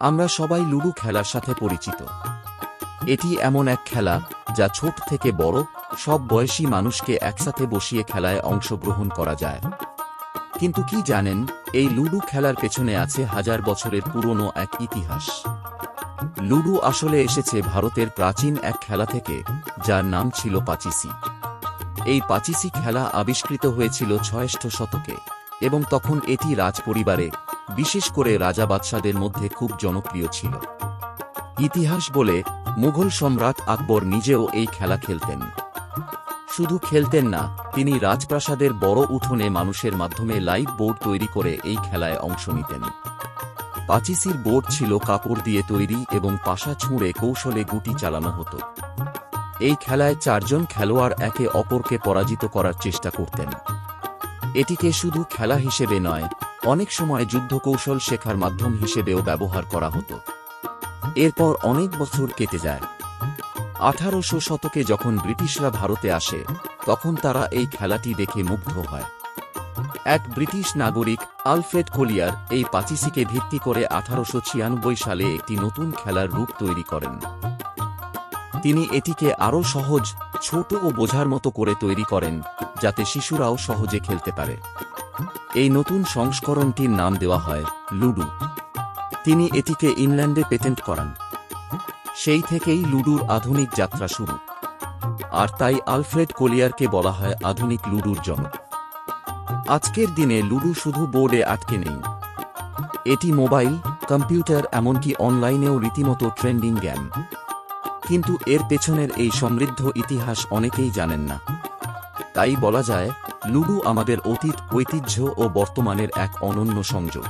আমরা সবাই লুডো খেলার সাথে পরিচিত। এটি এমন এক খেলা যা ছোট থেকে বড় সব বয়সী মানুষকে একসাথে বসিয়ে খেলায় অংশগ্রহণ করা যায়। কিন্তু কি জানেন, এই লুডো খেলার পেছনে আছে হাজার বছরের পুরনো এক ইতিহাস। লুডো আসলে এসেছে ভারতের প্রাচীন এক খেলা থেকে, যার নাম ছিল পাচিসি। এই পাচিসি খেলা আবিষ্কৃত হয়েছিল ৬ষ্ঠ শতকে এবং তখন এটি রাজপরিবারে, বিশেষ করে রাজা বাদশাদের মধ্যে খুব জনপ্রিয় ছিল। ইতিহাস বলে মুঘল সম্রাট আকবর নিজেও এই খেলা খেলতেন। শুধু খেলতেন না, তিনি রাজপ্রাসাদের বড় উঠোনে মানুষের মাধ্যমে লাইভ বোর্ড তৈরি করে এই খেলায় অংশ নিতেন। পাচিসির বোর্ড ছিল কাপড় দিয়ে তৈরি এবং পাশা ছুঁড়ে কৌশলে গুটি চালানো হতো। এই খেলায় ৪ জন খেলোয়াড় একে অপরকে পরাজিত করার চেষ্টা করতেন। এটিকে শুধু খেলা হিসেবে নয়, অনেক সময় যুদ্ধকৌশল শেখার মাধ্যম হিসেবেও ব্যবহার করা হতো। এরপর অনেক বছর কেটে যায়। ১৮০০ শতকে যখন ব্রিটিশরা ভারতে আসে, তখন তারা এই খেলাটি দেখে মুগ্ধ হয়। এক ব্রিটিশ নাগরিক আলফ্রেড কলিয়ার এই পাচিসিকে ভিত্তি করে ১৮৯৬ সালে একটি নতুন খেলার রূপ তৈরি করেন। তিনি এটিকে আরও সহজ, ছোট ও বোঝার মতো করে তৈরি করেন, যাতে শিশুরাও সহজে খেলতে পারে। এই নতুন সংস্করণটির নাম দেওয়া হয় লুডো। তিনি এটিকে ইংল্যান্ডে পেটেন্ট করান। সেই থেকেই লুডোর আধুনিক যাত্রা শুরু। আর তাই আলফ্রেড কলিয়ারকে বলা হয় আধুনিক লুডোর জনক। আজকের দিনে লুডো শুধু বোর্ডে আটকে নেই। এটি মোবাইল, কম্পিউটার, এমনকি অনলাইনেও রীতিমতো ট্রেন্ডিং গেম। কিন্তু এর পেছনের এই সমৃদ্ধ ইতিহাস অনেকেই জানেন না। তাই বলা যায়, লুডো আমাদের অতীত, ঐতিহ্য ও বর্তমানের এক অনন্য সংযোগ।